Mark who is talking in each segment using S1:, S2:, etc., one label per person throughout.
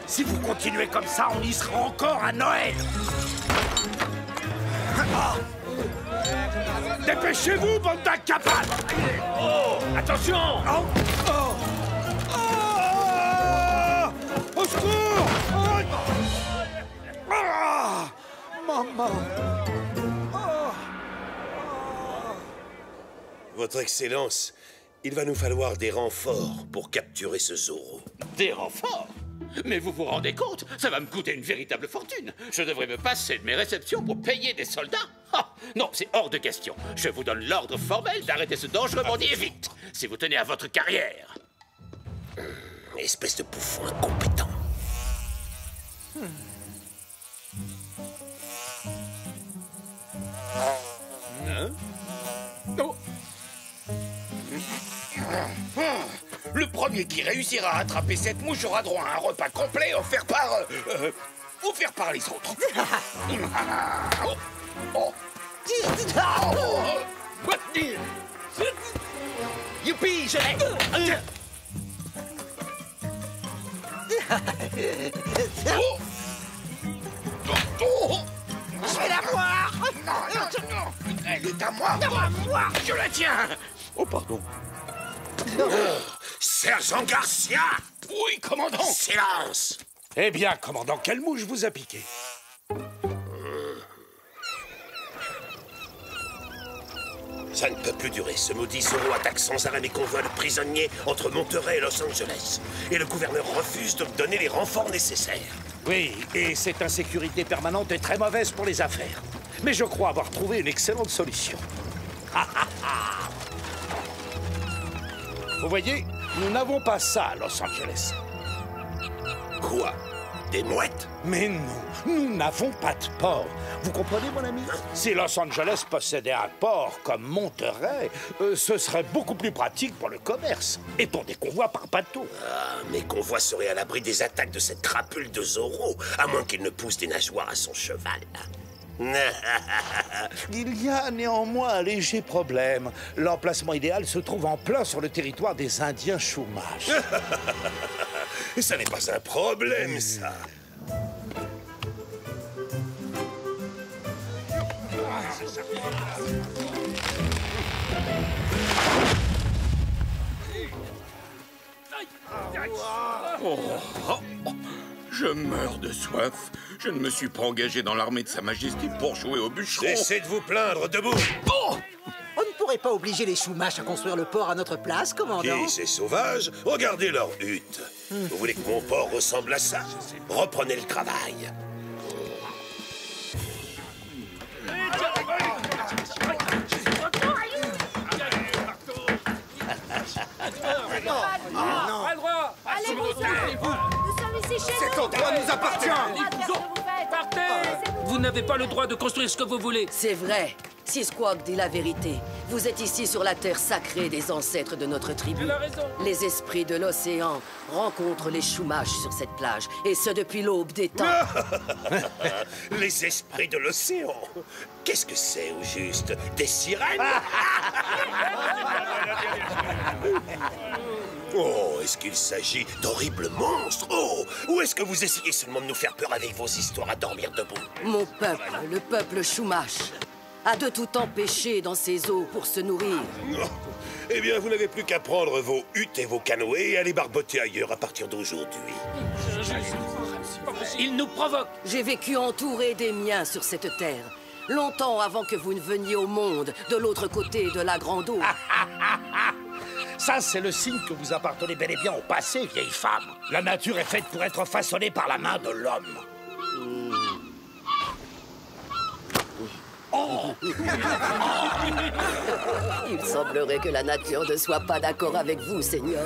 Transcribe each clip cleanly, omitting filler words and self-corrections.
S1: Si vous continuez comme ça, on y sera encore à Noël. Dépêchez-vous, bande d'incapables!
S2: Oh, attention!
S1: Au secours! Maman!
S3: Votre Excellence, il va nous falloir des renforts pour capturer ce Zorro.
S2: Des renforts? Mais vous vous rendez compte? Ça va me coûter une véritable fortune. Je devrais me passer de mes réceptions pour payer des soldats. Ah, non, c'est hors de question. Je vous donne l'ordre formel d'arrêter ce dangereux bandit vite, si vous tenez à votre carrière.
S3: Espèce de bouffon incompétent.
S2: Hein? Oh.
S4: Le premier qui réussira à attraper cette mouche aura droit à un repas complet offert par les autres.
S2: Youpi, je l'ai.
S4: Je vais la voir. Non, elle est à moi. Je la tiens.
S2: Oh, pardon.
S3: Sergent Garcia!
S4: Oui, commandant.
S3: Silence!
S1: Eh bien, commandant, quelle mouche vous a piqué?
S3: Ça ne peut plus durer. Ce maudit Zorro attaque sans arrêt mes convois de prisonniers entre Monterey et Los Angeles. Et le gouverneur refuse de me donner les renforts nécessaires.
S1: Oui, et cette insécurité permanente est très mauvaise pour les affaires. Mais je crois avoir trouvé une excellente solution. Vous voyez, nous n'avons pas ça à Los Angeles.
S3: Quoi? Des mouettes?
S1: Mais non, nous n'avons pas de port. Vous comprenez, mon ami? Si Los Angeles possédait un port comme Monterey, ce serait beaucoup plus pratique pour le commerce et pour des convois par bateau.
S3: Ah, mes convois seraient à l'abri des attaques de cette crapule de Zorro, à moins qu'il ne pousse des nageoires à son cheval.
S1: Il y a néanmoins un léger problème. L'emplacement idéal se trouve en plein sur le territoire des Indiens Chumash.
S3: Ça n'est pas un problème, ça.
S4: Je meurs de soif. Je ne me suis pas engagé dans l'armée de Sa Majesté pour jouer au bûcheron.
S3: Cessez de vous plaindre, debout.
S4: Oh!
S5: On ne pourrait pas obliger les Chumash à construire le port à notre place, commandant?
S3: Qui, ces sauvages? Regardez leur hutte. Vous voulez que mon port ressemble à ça? Reprenez le travail.
S4: Cet endroit nous appartient!
S6: Vous n'avez pas le droit de construire ce que vous voulez.
S7: C'est vrai. Si Squawk dit la vérité, vous êtes ici sur la terre sacrée des ancêtres de notre tribu.
S6: Elle a raison.
S7: Les esprits de l'océan rencontrent les Chumash sur cette plage, et ce depuis l'aube des temps.
S3: Les esprits de l'océan. Qu'est-ce que c'est, au juste? Des sirènes? Oh, est-ce qu'il s'agit d'horribles monstres? Oh, ou est-ce que vous essayez seulement de nous faire peur avec vos histoires à dormir debout?
S7: Mon peuple, le peuple Chumash, a de tout temps pêché dans ces eaux pour se nourrir.
S3: Oh, eh bien, vous n'avez plus qu'à prendre vos huttes et vos canoës et aller barboter ailleurs à partir d'aujourd'hui.
S6: Il nous provoque.
S7: J'ai vécu entouré des miens sur cette terre, longtemps avant que vous ne veniez au monde, de l'autre côté de la grande eau.
S1: Ça, c'est le signe que vous appartenez bel et bien au passé, vieille femme. La nature est faite pour être façonnée par la main de l'homme. Oh!
S7: Il semblerait que la nature ne soit pas d'accord avec vous, Seigneur.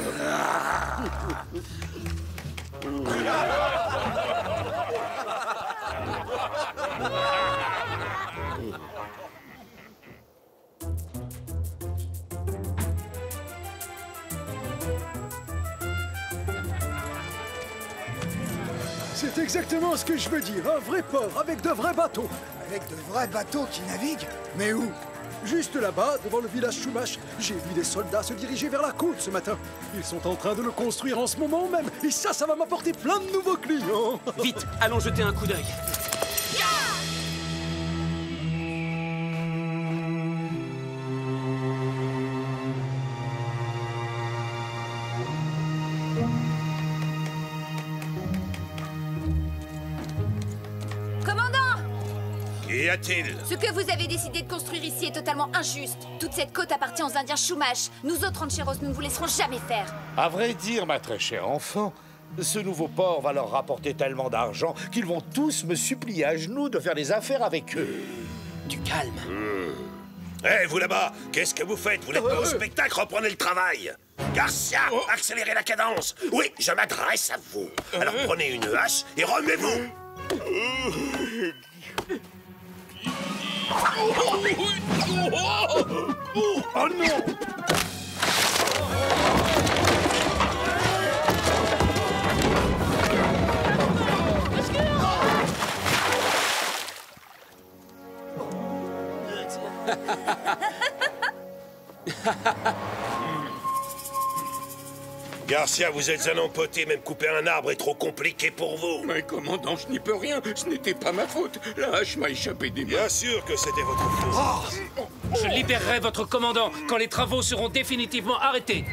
S8: C'est exactement ce que je veux dire. Un vrai port avec de vrais bateaux.
S5: Avec de vrais bateaux qui naviguent? Mais où?
S8: Juste là-bas, devant le village Chumash, j'ai vu des soldats se diriger vers la côte ce matin. Ils sont en train de le construire en ce moment même. Et ça va m'apporter plein de nouveaux clients.
S6: Vite, allons jeter un coup d'œil.
S3: Qu'y a-t-il?
S9: Ce que vous avez décidé de construire ici est totalement injuste. Toute cette côte appartient aux Indiens Chumash. Nous autres rancheros, nous ne vous laisserons jamais faire.
S1: À vrai dire, ma très chère enfant, ce nouveau port va leur rapporter tellement d'argent qu'ils vont tous me supplier à genoux de faire des affaires avec eux.
S6: Du calme.
S3: Hé, vous là-bas, qu'est-ce que vous faites? Vous n'êtes pas au spectacle, reprenez le travail. Garcia, accélérez la cadence. Oui, je m'adresse à vous. Alors prenez une hache et remuez-vous.
S1: Oh non!
S3: Garcia, vous êtes un empoté, même couper un arbre est trop compliqué pour vous.
S4: Mais commandant, je n'y peux rien. Ce n'était pas ma faute. La hache m'a échappé des mains.
S3: Bien sûr que c'était votre faute.
S6: Je libérerai votre commandant quand les travaux seront définitivement arrêtés.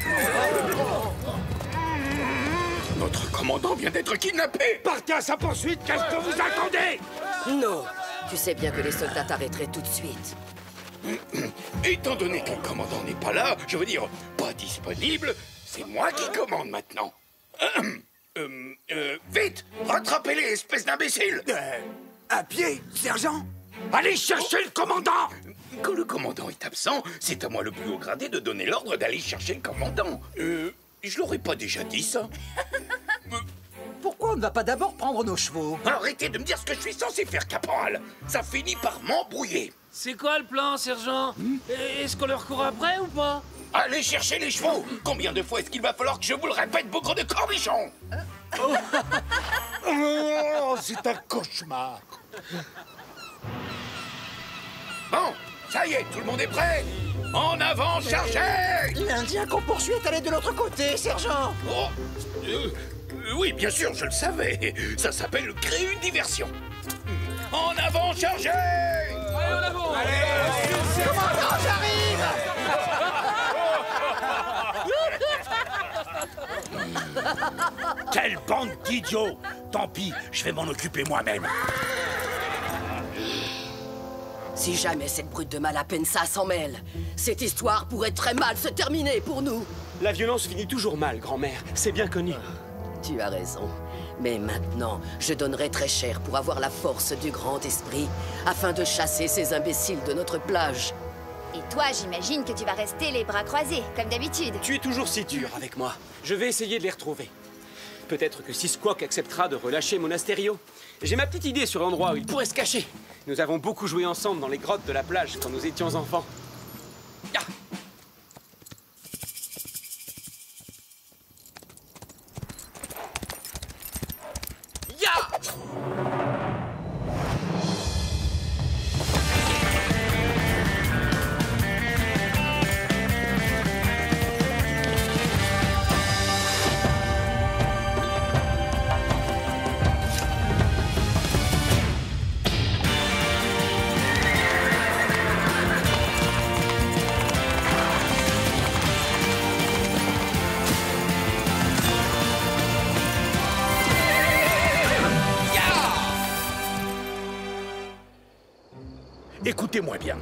S4: Notre commandant vient d'être kidnappé.
S1: Partez à sa poursuite, qu'est-ce que vous attendez?
S7: Non. Tu sais bien que les soldats t'arrêteraient tout de suite.
S4: Étant donné que le commandant n'est pas là, je veux dire, pas disponible, c'est moi qui commande maintenant. Vite, rattrapez-les, espèce d'imbécile.
S5: À pied, sergent?
S1: Allez chercher le commandant!
S4: Quand le commandant est absent, c'est à moi le plus haut gradé de donner l'ordre d'aller chercher le commandant. Je l'aurais pas déjà dit, ça?
S5: Pourquoi on ne va pas d'abord prendre nos chevaux?
S4: Arrêtez de me dire ce que je suis censé faire, caporal. Ça finit par m'embrouiller.
S6: C'est quoi le plan, sergent? Est-ce qu'on leur court après ou pas?
S4: Allez chercher les chevaux. Combien de fois est-ce qu'il va falloir que je vous le répète, bougre de cornichon?
S1: Oh, c'est un cauchemar.
S4: Bon, ça y est, tout le monde est prêt? En avant, chargez!
S5: L'Indien qu'on poursuit est allé de l'autre côté, sergent.
S4: Oh, oui, bien sûr, je le savais. Ça s'appelle créer une diversion. En avant, chargez!
S6: Allez, en avant!
S5: Commandant, j'arrive!
S1: Quelle bande d'idiots! Tant pis, je vais m'en occuper moi-même.
S7: Si jamais cette brute de Malapensa s'en mêle, cette histoire pourrait très mal se terminer pour nous.
S10: La violence finit toujours mal, grand-mère. C'est bien connu.
S7: Tu as raison. Mais maintenant, je donnerai très cher pour avoir la force du grand esprit, afin de chasser ces imbéciles de notre plage.
S9: Et toi, j'imagine que tu vas rester les bras croisés, comme d'habitude.
S10: Tu es toujours si dur avec moi. Je vais essayer de les retrouver. Peut-être que Sisquoc acceptera de relâcher Monasterio. J'ai ma petite idée sur l'endroit où il pourrait se cacher. Nous avons beaucoup joué ensemble dans les grottes de la plage quand nous étions enfants. Ya!
S1: Écoutez-moi bien.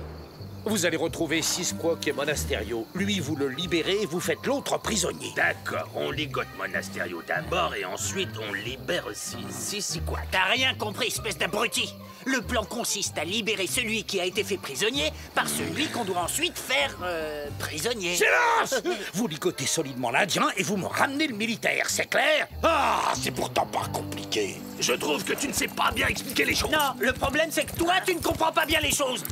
S1: Vous allez retrouver Sisquoc et Monasterio. Lui, vous le libérez et vous faites l'autre prisonnier.
S2: D'accord, on ligote Monasterio d'abord et ensuite on libère Sisquoc.
S11: T'as rien compris, espèce d'abruti. Le plan consiste à libérer celui qui a été fait prisonnier par celui qu'on doit ensuite faire prisonnier.
S1: Silence! Vous ligotez solidement l'Indien et vous me ramenez le militaire, c'est clair? Ah, c'est pourtant pas compliqué.
S2: Je trouve que tu ne sais pas bien expliquer les choses.
S11: Non, le problème c'est que toi, tu ne comprends pas bien les choses.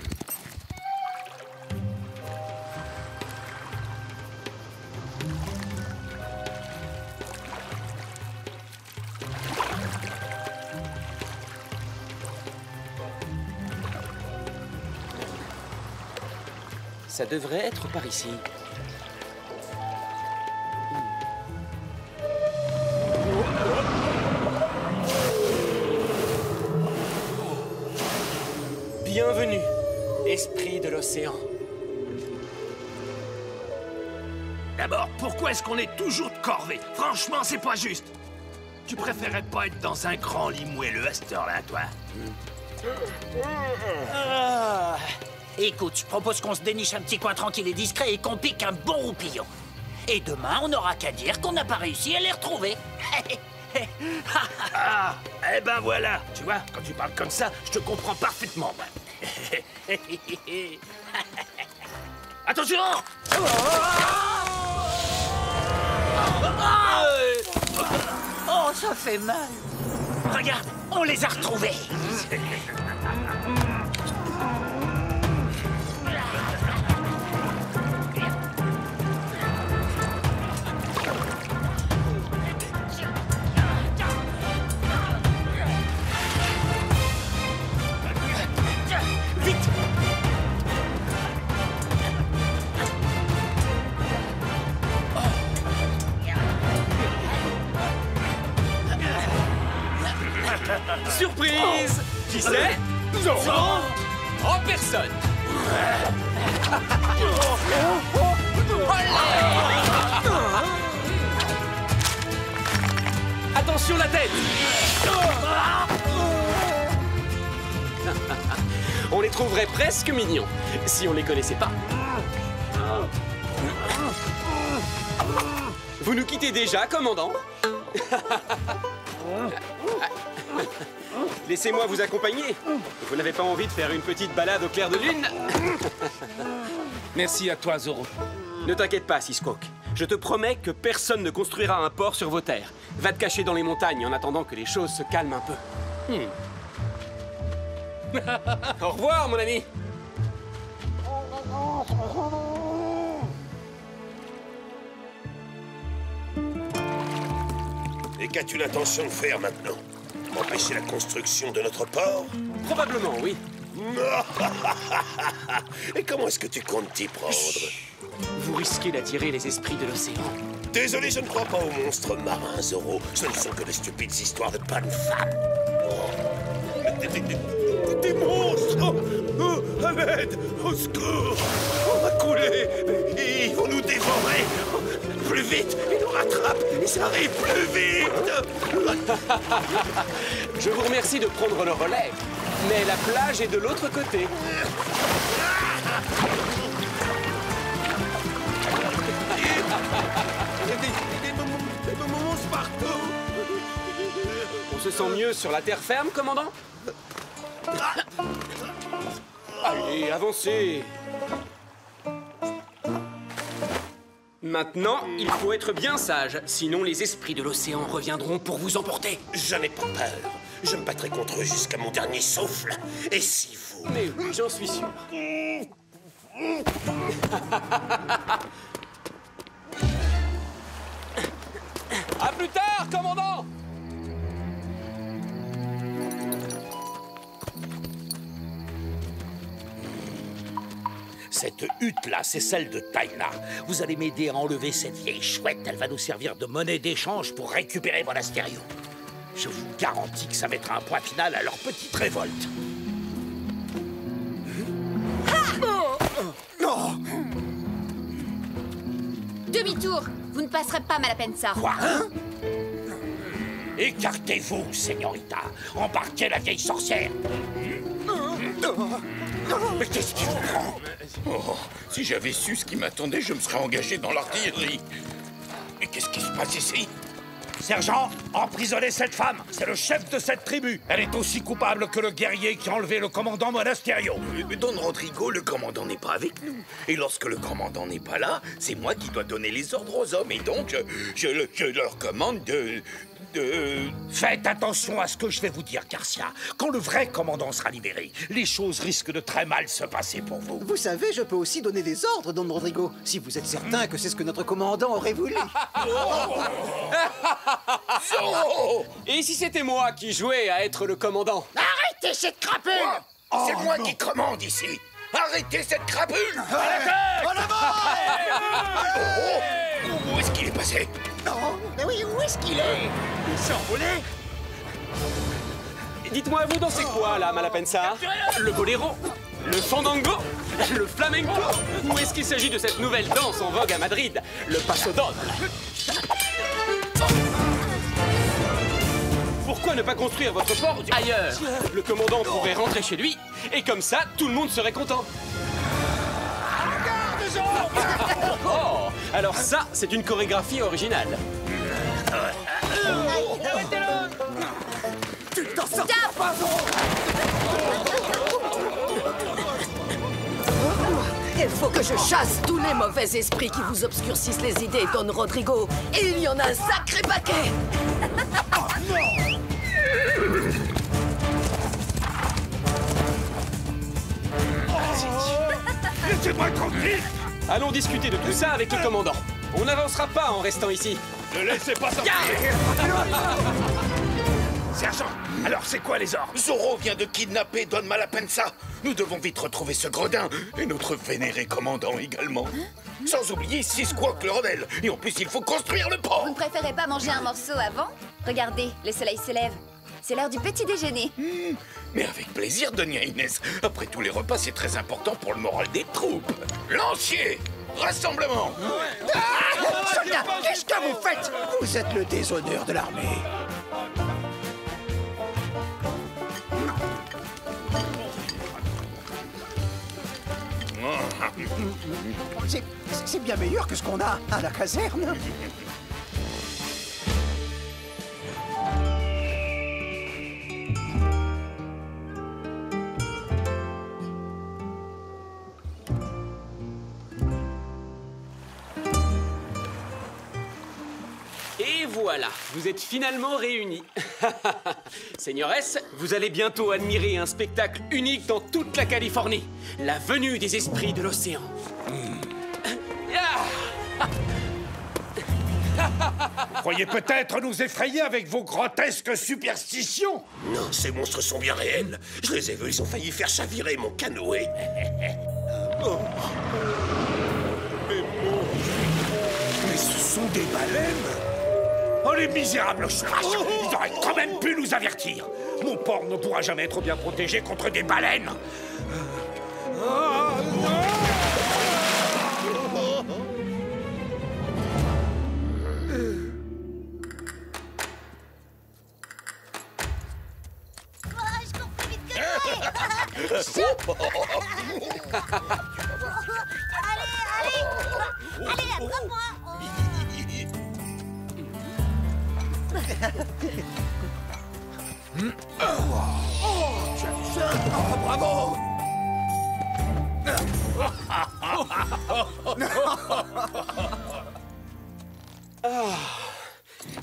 S10: Ça devrait être par ici. Bienvenue, esprit de l'océan.
S12: D'abord, pourquoi est-ce qu'on est toujours de corvée? Franchement, c'est pas juste. Tu préférais pas être dans un grand lit moelleux à cette heure-là, toi?
S11: Écoute, je propose qu'on se déniche un petit coin tranquille et discret et qu'on pique un bon roupillon. Et demain, on n'aura qu'à dire qu'on n'a pas réussi à les retrouver.
S12: Ah, eh ben voilà. Tu vois, quand tu parles comme ça, je te comprends parfaitement, moi. Attention!
S11: Oh, ça fait mal. Regarde, on les a retrouvés.
S10: Surprise! Qui c'est? Zoro! En personne! Attention la tête! On les trouverait presque mignons, si on les connaissait pas. Vous nous quittez déjà, commandant? Laissez-moi vous accompagner. Vous n'avez pas envie de faire une petite balade au clair de lune?
S6: Merci à toi, Zoro.
S10: Ne t'inquiète pas, Sisquoc. Je te promets que personne ne construira un port sur vos terres. Va te cacher dans les montagnes en attendant que les choses se calment un peu. Au revoir, mon ami.
S3: Et qu'as-tu l'intention de faire maintenant? Empêcher la construction de notre port?
S10: Probablement, oui.
S3: Et comment est-ce que tu comptes t'y prendre?
S10: Vous risquez d'attirer les esprits de l'océan.
S3: Désolé, je ne crois pas aux monstres marins, Zoro. Ce ne sont que de stupides histoires de bonnes femmes. Des monstres! À l'aide! Au secours! On va couler! Ils vont nous dévorer! Plus vite! Ils nous rattrapent! Ils arrivent plus vite!
S10: Je vous remercie de prendre le relais, mais la plage est de l'autre côté.
S3: Des monstres partout!
S10: On se sent mieux sur la terre ferme, commandant? Allez, avancez! Maintenant, il faut être bien sage, sinon les esprits de l'océan reviendront pour vous emporter.
S3: Je n'ai pas peur. Je me battrai contre eux jusqu'à mon dernier souffle. Et si vous...
S10: Mais oui, j'en suis sûr. À plus tard, commandant!
S1: Cette hutte-là, c'est celle de Taïna. Vous allez m'aider à enlever cette vieille chouette. Elle va nous servir de monnaie d'échange pour récupérer Monasterio. Je vous garantis que ça mettra un point final à leur petite révolte.
S9: Demi-tour. Vous ne passerez pas Malapensa.
S1: Quoi, hein? Écartez-vous, señorita. Embarquez la vieille sorcière. Mais qu'est-ce qui vous prend?
S4: Oh, si j'avais su ce qui m'attendait, je me serais engagé dans l'artillerie. Mais qu'est-ce qui se passe ici?
S1: Sergent, emprisonnez cette femme. C'est le chef de cette tribu. Elle est aussi coupable que le guerrier qui a enlevé le commandant Monasterio.
S4: Mais Don Rodrigo, le commandant n'est pas avec nous. Et lorsque le commandant n'est pas là, c'est moi qui dois donner les ordres aux hommes. Et donc, je leur commande de...
S1: Faites attention à ce que je vais vous dire, Garcia. Quand le vrai commandant sera libéré, les choses risquent de très mal se passer pour vous.
S5: Vous savez, je peux aussi donner des ordres, Don Rodrigo, si vous êtes certain que c'est ce que notre commandant aurait voulu.
S10: Et si c'était moi qui jouais à être le commandant?
S11: Arrêtez cette crapule!
S4: C'est moi qui commande ici. Arrêtez cette crapule!
S3: En avant!
S4: Où est-ce qu'il est passé?
S11: Non, mais oui, où est-ce qu'il est?
S3: Il s'est envolé?
S10: Dites-moi, vous dansez quoi, là, Malapensa? Le boléro? Le fandango? Le flamenco? Ou est-ce qu'il s'agit de cette nouvelle danse en vogue à Madrid, le paso doble? Pourquoi ne pas construire votre port ailleurs? Le commandant pourrait rentrer chez lui, et comme ça, tout le monde serait content. Oh, alors ça, c'est une chorégraphie originale.
S3: Tu t'en sors pas!
S7: Il faut que je chasse tous les mauvais esprits qui vous obscurcissent les idées, Don Rodrigo. Et il y en a un sacré paquet.
S3: Laissez-moi tranquille!
S10: Allons discuter de tout ça avec le commandant. On n'avancera pas en restant ici.
S3: Ne laissez pas sortir! Sergent, alors c'est quoi les ordres?
S4: Zorro vient de kidnapper Don Malapensa. Nous devons vite retrouver ce gredin, et notre vénéré commandant également. Sans oublier Sisquoc le rebelle. Et en plus, il faut construire le port.
S9: Vous ne préférez pas manger un morceau avant? Regardez, le soleil se lève. C'est l'heure du petit déjeuner.
S4: Mais avec plaisir, Doña Inès. Après tous les repas, c'est très important pour le moral des troupes. Lancier, rassemblement.
S11: Soldats, qu'est-ce que vous faites? Vous êtes le déshonneur de l'armée. C'est bien meilleur que ce qu'on a à la caserne.
S10: Et voilà, vous êtes finalement réunis. Seigneuresse, vous allez bientôt admirer un spectacle unique dans toute la Californie. La venue des esprits de l'océan.
S1: Croyez peut-être nous effrayer avec vos grotesques superstitions?
S3: Non, ces monstres sont bien réels. Je les ai vus, ils ont failli faire chavirer mon canoë. Oh. Mais ce sont des baleines?
S1: Oh, les misérables chouaches! Ils auraient quand même pu nous avertir! Mon port ne pourra jamais être bien protégé contre des baleines!
S9: Je cours plus vite que lui. Allez, attrape-moi.
S3: Bravo!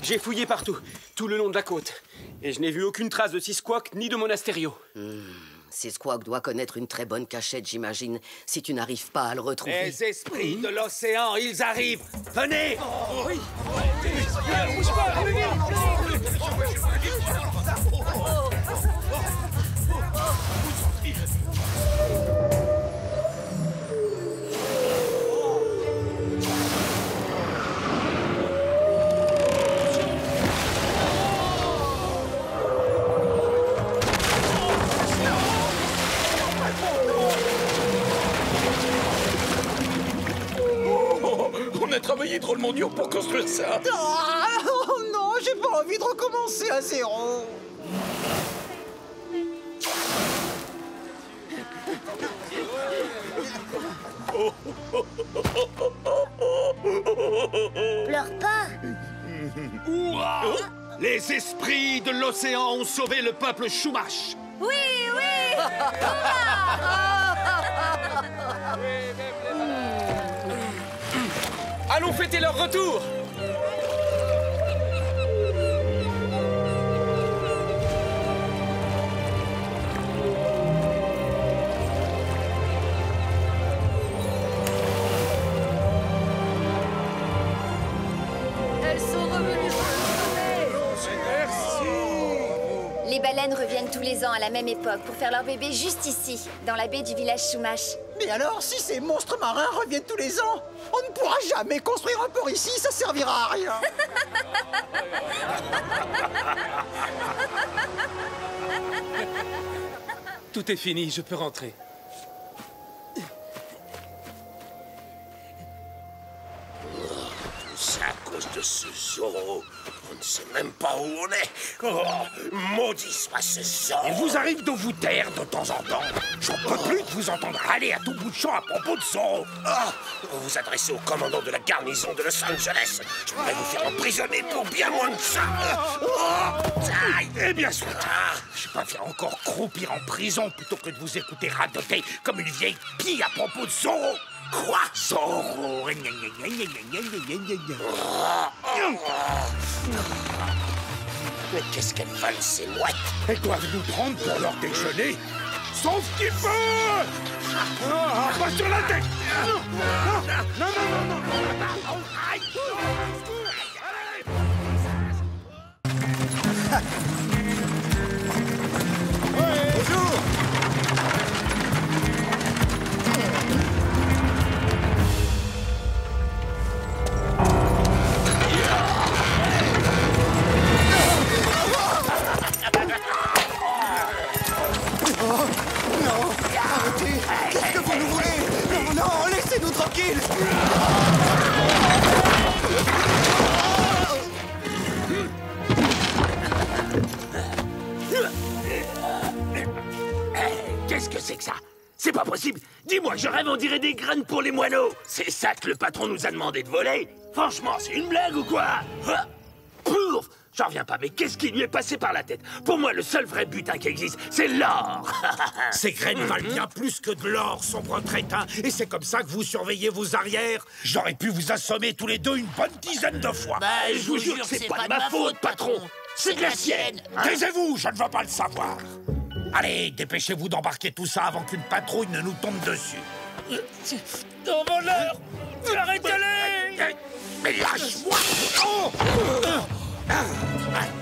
S10: J'ai fouillé partout, tout le long de la côte. Et je n'ai vu aucune trace de Sisquoc ni de Monasterio.
S7: Sisquoc doit connaître une très bonne cachette, j'imagine, si tu n'arrives pas à le retrouver.
S3: Les esprits de l'océan, ils arrivent! Venez! Oui.
S4: On a travaillé drôlement dur pour construire ça.
S11: Oh non, j'ai pas envie de recommencer à zéro.
S9: Pleure pas.
S12: Ouah! Les esprits de l'océan ont sauvé le peuple Chumash.
S9: Oui, oui.
S10: Allons fêter leur retour!
S9: Elles sont revenues pour le sommet.
S1: Merci!
S9: Les baleines reviennent tous les ans à la même époque pour faire leur bébé juste ici, dans la baie du village Chumash.
S5: Mais alors, si ces monstres marins reviennent tous les ans, on ne pourra jamais construire un port ici, ça servira à rien.
S6: Tout est fini, je peux rentrer.
S3: C'est à cause de ce Zorro. On ne sait même pas où on est. Oh, maudit soit ce Zorro.
S1: Il vous arrive de vous taire de temps en temps. J'en peux plus de vous entendre râler à tout bout de champ à propos de Zorro.
S3: Ah, vous vous adressez au commandant de la garnison de Los Angeles. Je pourrais vous faire emprisonner pour bien moins que ça.
S1: Eh bien, soit. Je préfère encore croupir en prison plutôt que de vous écouter radoter comme une vieille pie à propos de Zorro. Quoi, Zorro?
S3: Mais qu'est-ce qu'elles valent, ces mouettes?
S1: Elles doivent nous prendre pour leur déjeuner. Sauf qu'il peut! Pas sur la tête! Non!
S5: Bonjour. Non, arrêtez! Qu'est-ce que vous nous voulez? Non, laissez-nous tranquilles!
S12: Qu'est-ce que c'est que ça? C'est pas possible! Dis-moi, je rêve, on dirait des graines pour les moineaux! C'est ça que le patron nous a demandé de voler? Franchement, c'est une blague ou quoi? Pouf! J'en reviens pas, mais qu'est-ce qui lui est passé par la tête? Pour moi, le seul vrai butin qui existe, c'est l'or!
S1: Ces graines valent bien plus que de l'or, sombre crétin. Et c'est comme ça que vous surveillez vos arrières. J'aurais pu vous assommer tous les deux une bonne dizaine de fois.
S12: Bah, je vous jure que c'est pas de ma faute, patron! C'est de la sienne!
S1: Taisez-vous, je ne veux pas le savoir. Allez, dépêchez-vous d'embarquer tout ça avant qu'une patrouille ne nous tombe dessus.
S6: Non, voleur! Arrêtez-les!
S1: Mais lâche-moi!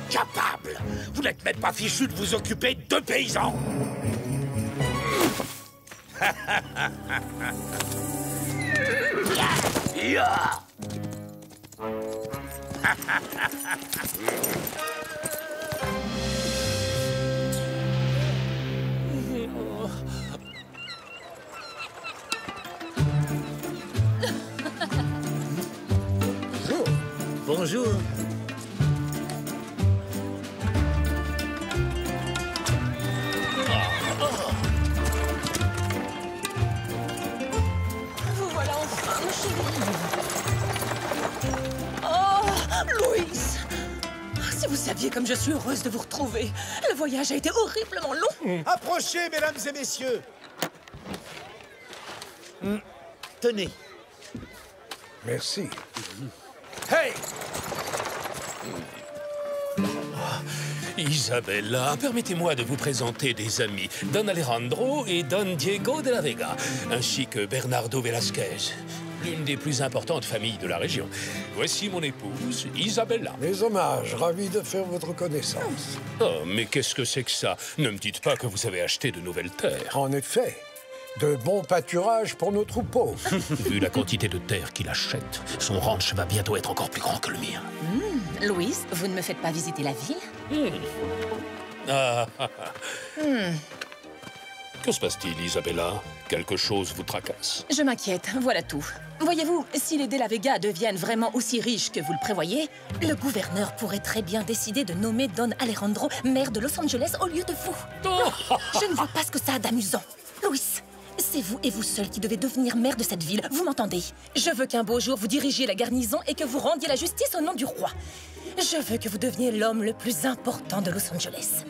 S1: Incapable! Vous n'êtes même pas fichu de vous occuper de paysans!
S6: Bonjour.
S13: Vous voilà enfin, chérie. Oh, Louis! Si vous saviez comme je suis heureuse de vous retrouver. Le voyage a été horriblement long.
S8: Approchez, mesdames et messieurs.
S1: Tenez.
S8: Merci.
S1: Hey!
S6: Isabella, permettez-moi de vous présenter des amis, Don Alejandro et Don Diego de la Vega, ainsi que Bernardo Velasquez, l'une des plus importantes familles de la région. Voici mon épouse, Isabella.
S8: Mes hommages, ravi de faire votre connaissance.
S6: Oh, mais qu'est-ce que c'est que ça? Ne me dites pas que vous avez acheté de nouvelles terres.
S8: En effet, de bons pâturages pour nos troupeaux.
S6: Vu la quantité de terre qu'il achète, son ranch va bientôt être encore plus grand que le mien.
S13: Louis, vous ne me faites pas visiter la ville?
S6: Que se passe-t-il, Isabella? Quelque chose vous tracasse?
S13: Je m'inquiète, voilà tout. Voyez-vous, si les De la Vega deviennent vraiment aussi riches que vous le prévoyez, le gouverneur pourrait très bien décider de nommer Don Alejandro maire de Los Angeles au lieu de vous. Je ne vois pas ce que ça a d'amusant. Louis, c'est vous et vous seul qui devez devenir maire de cette ville, vous m'entendez? Je veux qu'un beau jour vous dirigiez la garnison et que vous rendiez la justice au nom du roi. Je veux que vous deveniez l'homme le plus important de Los Angeles.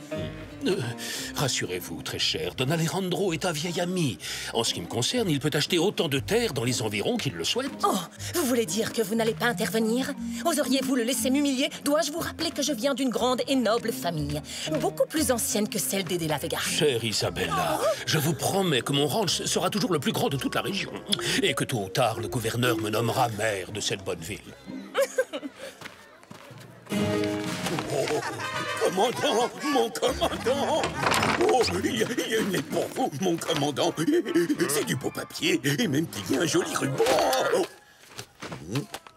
S6: Rassurez-vous, très cher, Don Alejandro est un vieil ami. En ce qui me concerne, il peut acheter autant de terres dans les environs qu'il le souhaite.
S13: Oh, vous voulez dire que vous n'allez pas intervenir? Oseriez-vous le laisser m'humilier? Dois-je vous rappeler que je viens d'une grande et noble famille, beaucoup plus ancienne que celle des De la Vega?
S6: Chère Isabella, je vous promets que mon ranch sera toujours le plus grand de toute la région. Et que tôt ou tard, le gouverneur me nommera maire de cette bonne ville.
S4: commandant! Mon commandant! Oh, il y a une lettre pour vous, mon commandant! C'est du beau papier, et même qu'il y a un joli ruban!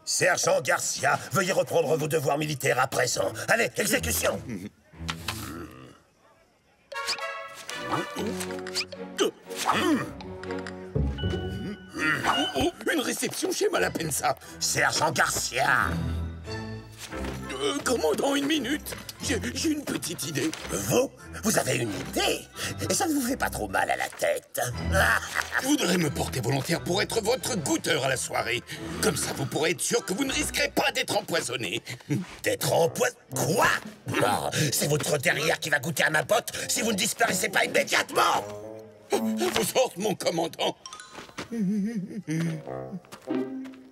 S14: Sergent Garcia, veuillez reprendre vos devoirs militaires à présent. Allez, exécution!
S4: Une réception chez Malapensa!
S14: Sergent Garcia!
S4: Commandant, une minute. J'ai une petite idée.
S14: Vous avez une idée? Et ça ne vous fait pas trop mal à la tête?
S4: Je voudrais me porter volontaire pour être votre goûteur à la soirée. Comme ça, vous pourrez être sûr que vous ne risquerez pas d'être empoisonné.
S14: D'être empoisonné? Quoi? Non, c'est votre derrière qui va goûter à ma botte si vous ne disparaissez pas immédiatement!
S4: Vos ordres, mon commandant.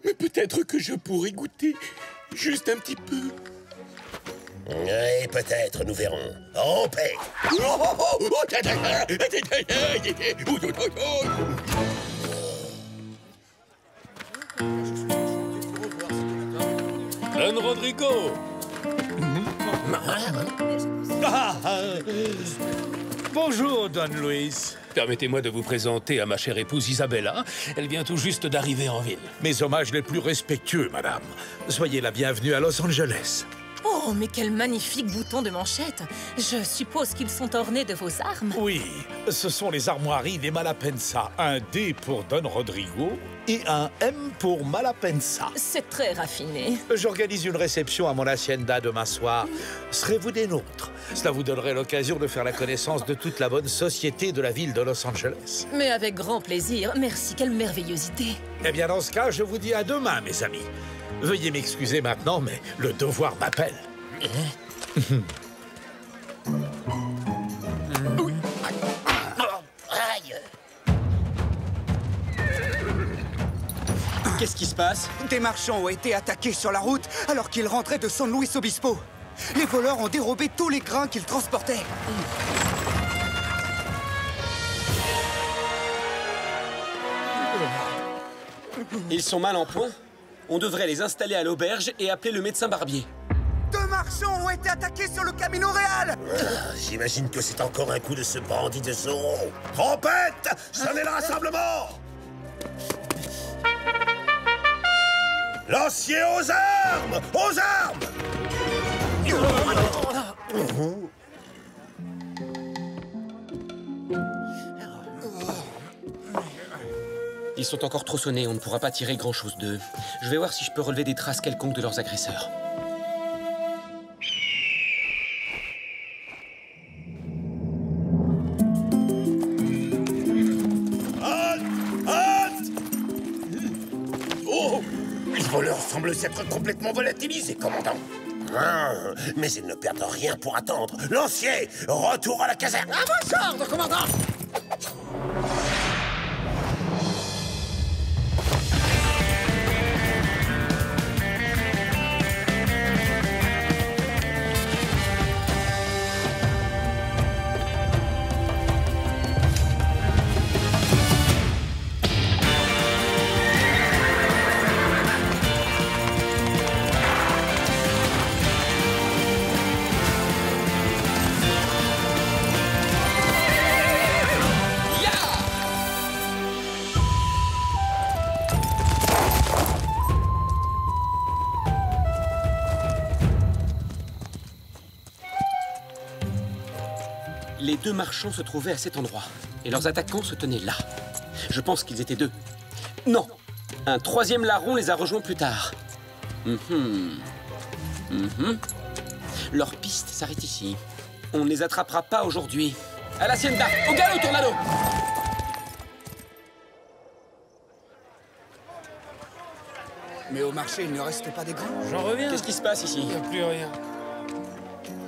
S4: Mais peut-être que je pourrais goûter juste un petit peu.
S14: Oui, peut-être, nous verrons. En paix!
S6: Don Rodrigo!
S1: Bonjour, Don Luis.
S6: Permettez-moi de vous présenter à ma chère épouse Isabella. Elle vient tout juste d'arriver en ville.
S1: Mes hommages les plus respectueux, madame. Soyez la bienvenue à Los Angeles.
S13: Oh, mais quel magnifique bouton de manchette! Je suppose qu'ils sont ornés de vos armes?
S1: Oui, ce sont les armoiries des Malapensa. Un D pour Don Rodrigo et un M pour Malapensa.
S13: C'est très raffiné.
S1: J'organise une réception à mon hacienda demain soir. Serez-vous des nôtres? Cela vous donnerait l'occasion de faire la connaissance de toute la bonne société de la ville de Los Angeles.
S13: Mais avec grand plaisir. Merci, quelle merveilleuse idée.
S1: Eh bien, dans ce cas, je vous dis à demain, mes amis. Veuillez m'excuser maintenant, mais le devoir m'appelle.
S10: Qu'est-ce qui se passe?
S5: Des marchands ont été attaqués sur la route alors qu'ils rentraient de San Luis Obispo. Les voleurs ont dérobé tous les grains qu'ils transportaient.
S10: Ils sont mal en point. On devrait les installer à l'auberge et appeler le médecin barbier.
S5: 2 marchands ont été attaqués sur le Camino Real.
S14: J'imagine que c'est encore un coup de ce bandit de Zorro. Trompette! Sonnez le rassemblement! Lanciers aux armes! Aux armes!
S10: Ils sont encore trop sonnés, on ne pourra pas tirer grand-chose d'eux. Je vais voir si je peux relever des traces quelconques de leurs agresseurs.
S14: Oh! Les voleurs semblent s'être complètement volatilisés, commandant. Mais ils ne perdent rien pour attendre. Lancier, retour à la caserne.
S5: À vos ordres, commandant!
S10: Les 2 marchands se trouvaient à cet endroit, et leurs attaquants se tenaient là. Je pense qu'ils étaient 2. Non! Un 3e larron les a rejoints plus tard. Leur piste s'arrête ici. On ne les attrapera pas aujourd'hui. À l'hacienda! Au galop, Tornado!
S5: Mais au marché, il ne reste pas des grains.
S6: J'en reviens.
S10: Qu'est-ce qui se passe ici?
S6: Il n'y a plus rien.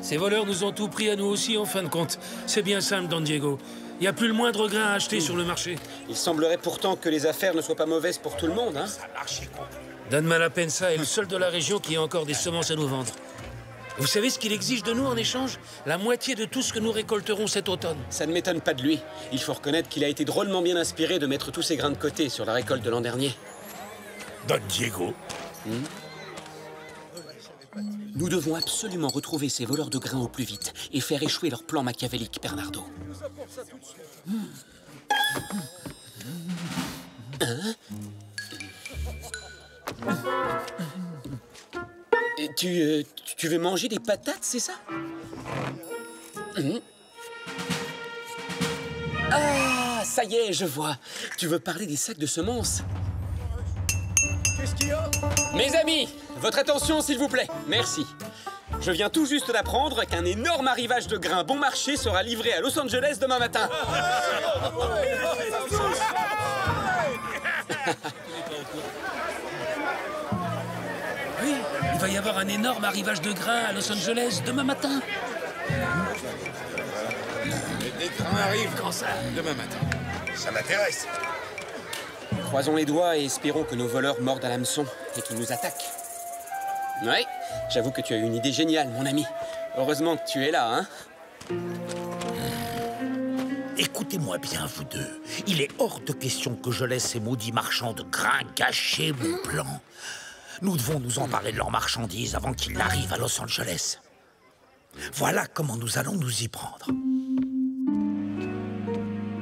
S6: Ces voleurs nous ont tout pris à nous aussi, en fin de compte. C'est bien simple, Don Diego. Il n'y a plus le moindre grain à acheter sur le marché.
S10: Il semblerait pourtant que les affaires ne soient pas mauvaises pour tout le monde, hein?
S6: Don Malapensa est le seul de la région qui a encore des semences à nous vendre. Vous savez ce qu'il exige de nous en échange? La moitié de tout ce que nous récolterons cet automne.
S10: Ça ne m'étonne pas de lui. Il faut reconnaître qu'il a été drôlement bien inspiré de mettre tous ses grains de côté sur la récolte de l'an dernier.
S1: Don Diego.
S10: Nous devons absolument retrouver ces voleurs de grains au plus vite et faire échouer leur plan machiavélique, Bernardo. Hein? Tu veux manger des patates, c'est ça? Ah, ça y est, je vois. Tu veux parler des sacs de semences?
S8: Qu'est-ce qu'il y a?
S10: Mes amis, votre attention, s'il vous plaît. Merci. Je viens tout juste d'apprendre qu'un énorme arrivage de grains bon marché sera livré à Los Angeles demain matin.
S6: Oui, il va y avoir un énorme arrivage de grains à Los Angeles demain matin.
S4: Des grains arrivent quand ça? Demain matin. Ça m'intéresse.
S10: Croisons les doigts et espérons que nos voleurs mordent à l'hameçon et qu'ils nous attaquent. Oui, j'avoue que tu as une idée géniale, mon ami. Heureusement que tu es là, hein?
S1: Écoutez-moi bien, vous deux. Il est hors de question que je laisse ces maudits marchands de grains gâcher mon plan. Nous devons nous emparer de leurs marchandises avant qu'ils n'arrivent à Los Angeles. Voilà comment nous allons nous y prendre.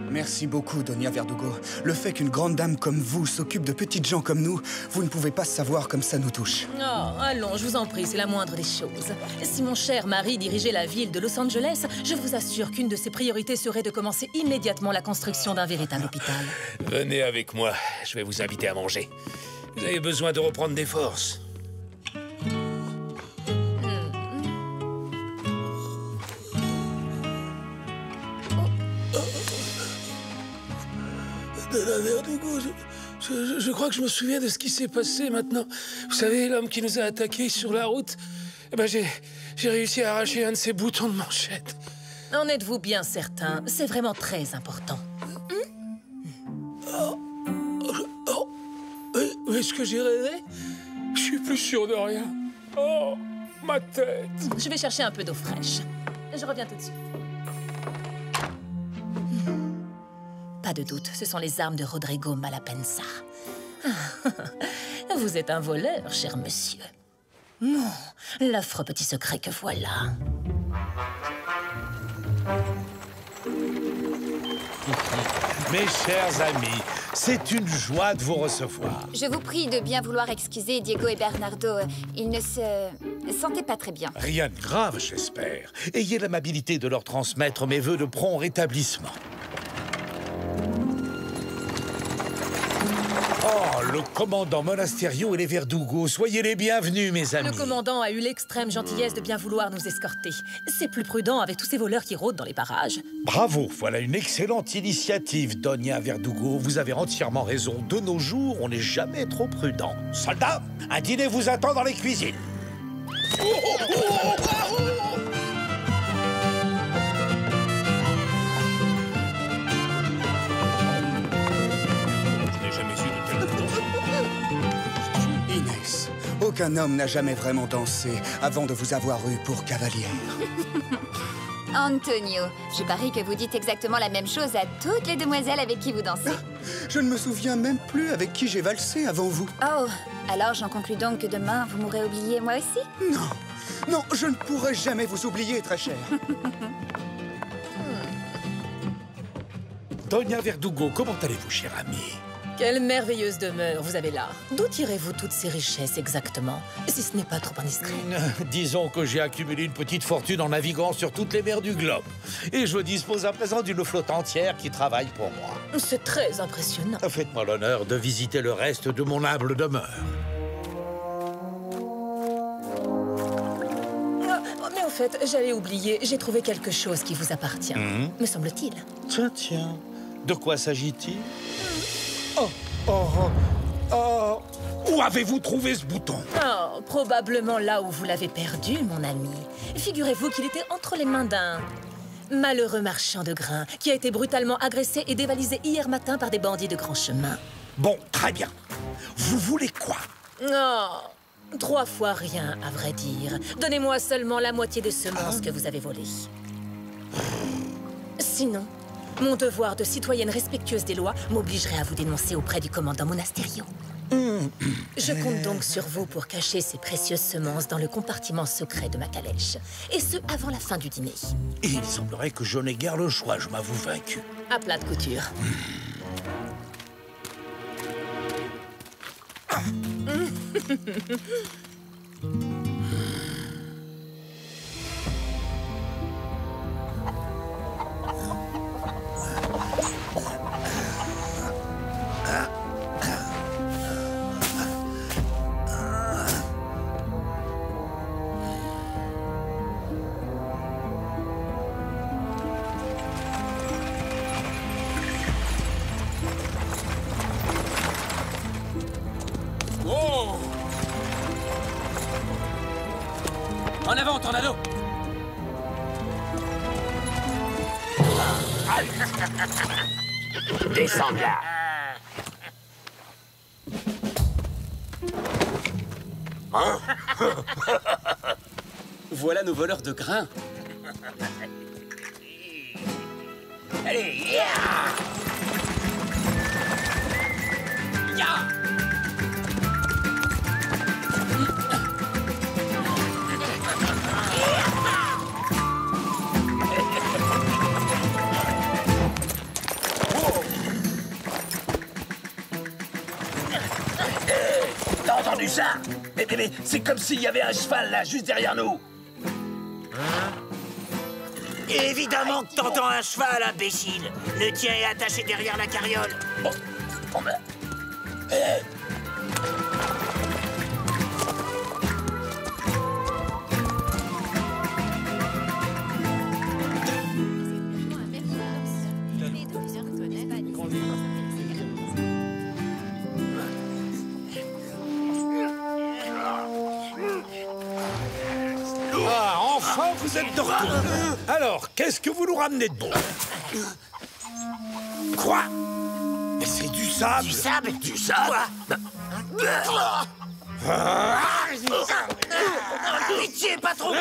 S5: Merci beaucoup, Doña Verdugo. Le fait qu'une grande dame comme vous s'occupe de petites gens comme nous, vous ne pouvez pas savoir comme ça nous touche.
S13: Oh, allons, je vous en prie, c'est la moindre des choses. Si mon cher mari dirigeait la ville de Los Angeles, je vous assure qu'une de ses priorités serait de commencer immédiatement la construction d'un véritable hôpital.
S6: Venez avec moi, je vais vous inviter à manger. Vous avez besoin de reprendre des forces. Doña Verdugo, je crois que je me souviens de ce qui s'est passé maintenant. Vous savez, l'homme qui nous a attaqués sur la route, eh ben j'ai réussi à arracher un de ses boutons de manchette.
S13: En êtes-vous bien certain? C'est vraiment très important.
S6: Est-ce que j'ai rêvé? Je suis plus sûr de rien. Oh, ma tête!
S13: Je vais chercher un peu d'eau fraîche. Je reviens tout de suite. Pas de doute, ce sont les armes de Rodrigo Malapensa. Vous êtes un voleur, cher monsieur. Non, l'affreux petit secret que voilà.
S1: Mes chers amis, c'est une joie de vous recevoir.
S9: Je vous prie de bien vouloir excuser Diego et Bernardo. Ils ne se sentaient pas très bien.
S1: Rien de grave, j'espère. Ayez l'amabilité de leur transmettre mes vœux de prompt rétablissement. Oh, le commandant Monasterio et les Verdugo, soyez les bienvenus, mes amis.
S13: Le commandant a eu l'extrême gentillesse de bien vouloir nous escorter. C'est plus prudent avec tous ces voleurs qui rôdent dans les parages.
S1: Bravo, voilà une excellente initiative, Doña Verdugo. Vous avez entièrement raison. De nos jours, on n'est jamais trop prudent. Soldats, un dîner vous attend dans les cuisines.
S5: Inès, aucun homme n'a jamais vraiment dansé avant de vous avoir eu pour cavalière.
S9: Antonio, je parie que vous dites exactement la même chose à toutes les demoiselles avec qui vous dansez.
S5: Je ne me souviens même plus avec qui j'ai valsé avant vous.
S9: Oh, alors j'en conclus donc que demain, vous m'aurez oublié moi aussi?
S5: Non, non, je ne pourrai jamais vous oublier, très cher.
S1: Doña Verdugo, comment allez-vous, cher ami?
S13: Quelle merveilleuse demeure vous avez là. D'où tirez-vous toutes ces richesses exactement, si ce n'est pas trop indiscret?
S1: Disons que j'ai accumulé une petite fortune en naviguant sur toutes les mers du globe. Et je dispose à présent d'une flotte entière qui travaille pour moi.
S13: C'est très impressionnant.
S1: Faites-moi l'honneur de visiter le reste de mon humble demeure.
S13: Mais en fait, j'allais oublier, j'ai trouvé quelque chose qui vous appartient, me semble-t-il.
S1: Tiens, tiens. De quoi s'agit-il? Oh, oh, oh, oh. Où avez-vous trouvé ce bouton?
S13: Oh, probablement là où vous l'avez perdu, mon ami. Figurez-vous qu'il était entre les mains d'un malheureux marchand de grains qui a été brutalement agressé et dévalisé hier matin par des bandits de grand chemin.
S1: Bon, très bien. Vous voulez quoi?
S13: Oh, 3 fois rien, à vrai dire. Donnez-moi seulement la moitié des semences que vous avez volées. Sinon, mon devoir de citoyenne respectueuse des lois m'obligerait à vous dénoncer auprès du commandant Monasterio. Je compte donc sur vous pour cacher ces précieuses semences dans le compartiment secret de ma calèche. Et ce, avant la fin du dîner.
S1: Et il semblerait que je n'ai guère le choix, je m'avoue vaincu.
S13: À plat de couture.
S10: En avant, Tornado!
S12: Descends de là.
S10: Hein? Voilà nos voleurs de grains.
S12: Allez, ya! Ya! T'as entendu ça? Mais c'est comme s'il y avait un cheval là, juste derrière nous.
S11: Évidemment que t'entends un cheval, imbécile. Le tien est attaché derrière la carriole.
S12: Bon ben...
S1: Ah, enfin vous êtes de retour. Alors, qu'est-ce que vous nous ramenez de bon? Quoi? Mais c'est du sable.
S11: Du sable?
S12: Du sable?
S11: Pitié, patron!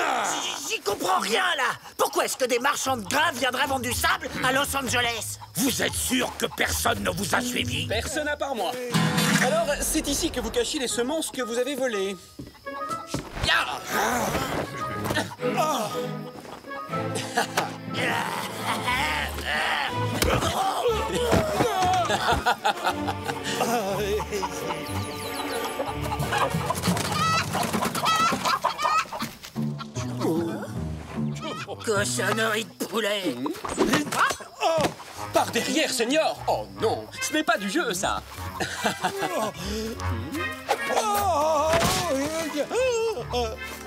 S11: J'y comprends rien, là! Pourquoi est-ce que des marchands de grains viendraient vendre du sable à Los Angeles?
S1: Vous êtes sûr que personne ne vous a suivi?
S10: Personne à part moi. Alors, c'est ici que vous cachez les semences que vous avez volées.
S11: Cochonnerie de poulet!
S10: Par derrière, Seigneur! Oh non, ce n'est pas du jeu, ça!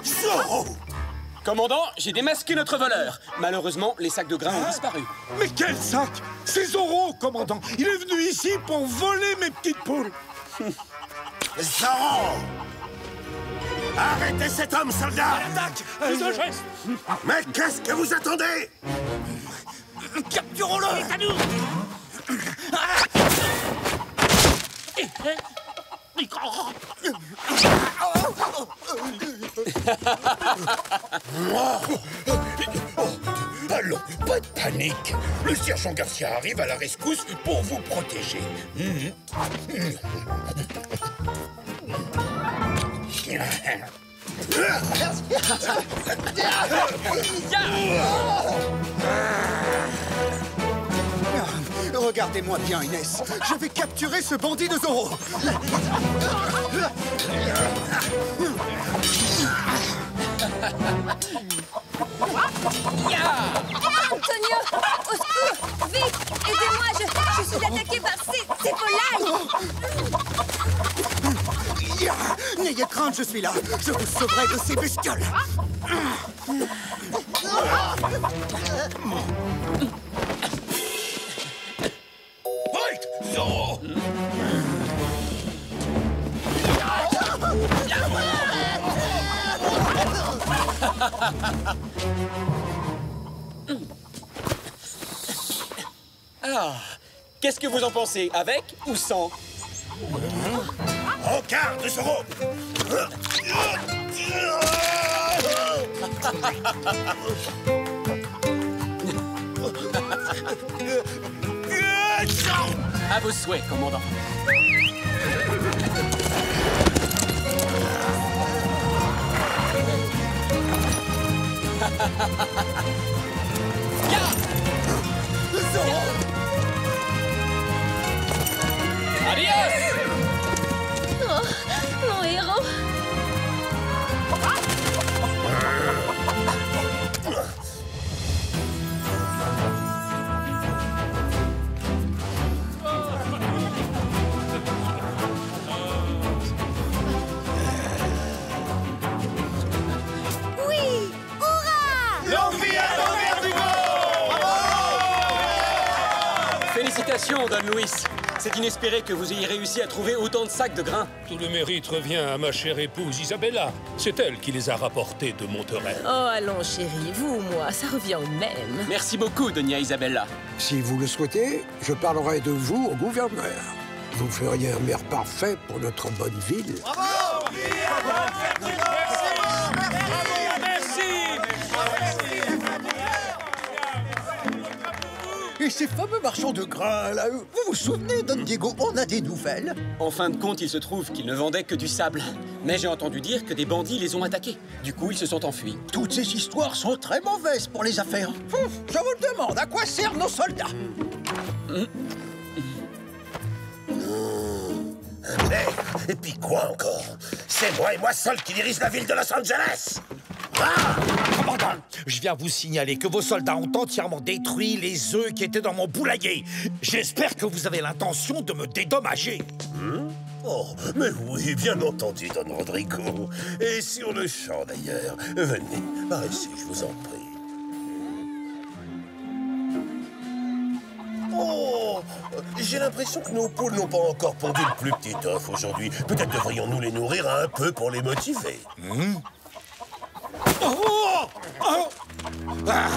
S1: Zorro!
S10: Commandant, j'ai démasqué notre voleur. Malheureusement, les sacs de grains ont disparu.
S1: Mais quel sac? C'est Zorro, commandant. Il est venu ici pour voler mes petites poules.
S14: Zorro! Arrêtez cet homme, soldat!
S1: Attaque! Fais un geste!
S14: Mais qu'est-ce que vous attendez?
S11: Capturons-le! C'est à nous!
S4: Allons, pas de panique. Le sergent Garcia arrive à la rescousse pour vous protéger.
S5: Regardez-moi bien, Inès. Je vais capturer ce bandit de Zorro.
S9: Antonio! Au secours! Vite! Aidez-moi! Je suis attaqué par ces volailles!
S5: N'ayez crainte, je suis là. Je vous sauverai de ces bestioles.
S4: Halt! Zorro!
S10: Ah, qu'est-ce que vous en pensez? Avec ou sans?
S14: Regarde, Zorro!
S10: À vos souhaits, commandant.
S13: Adios! Oh, mon héros!
S9: Oui! Hurrah!
S3: Longue vie à Don Verdugo!
S10: Félicitations, Don Luis. C'est inespéré que vous ayez réussi à trouver autant de sacs de grains.
S6: Tout le mérite revient à ma chère épouse Isabella. C'est elle qui les a rapportés de Monterey.
S13: Oh, allons, chérie, vous ou moi, ça revient au même.
S10: Merci beaucoup, Doña Isabella.
S15: Si vous le souhaitez, je parlerai de vous au gouverneur. Vous feriez un maire parfait pour notre bonne ville.
S3: Bravo!
S16: Et ces fameux marchands de grains, là, vous vous souvenez, Don Diego, on a des nouvelles?
S10: En fin de compte, il se trouve qu'ils ne vendaient que du sable. Mais j'ai entendu dire que des bandits les ont attaqués. Du coup, ils se sont enfuis.
S16: Toutes ces histoires sont très mauvaises pour les affaires. Je vous le demande, à quoi servent nos soldats?
S14: Mais, et puis quoi encore? C'est moi et moi seul qui dirige la ville de Los Angeles!
S1: Commandant, je viens vous signaler que vos soldats ont entièrement détruit les œufs qui étaient dans mon poulailler. J'espère que vous avez l'intention de me dédommager.
S14: Oh, mais oui, bien entendu, Don Rodrigo. Et sur le champ, d'ailleurs. Venez, par ici, je vous en prie. Oh, j'ai l'impression que nos poules n'ont pas encore pondu le plus petit œuf aujourd'hui. Peut-être devrions-nous les nourrir un peu pour les motiver.
S1: Oh! Oh! Ah!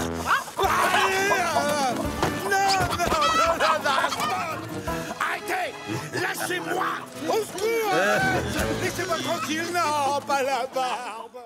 S1: Arrêtez! Lâchez-moi! Au secours! Laissez-moi tranquille! Non, pas la barbe!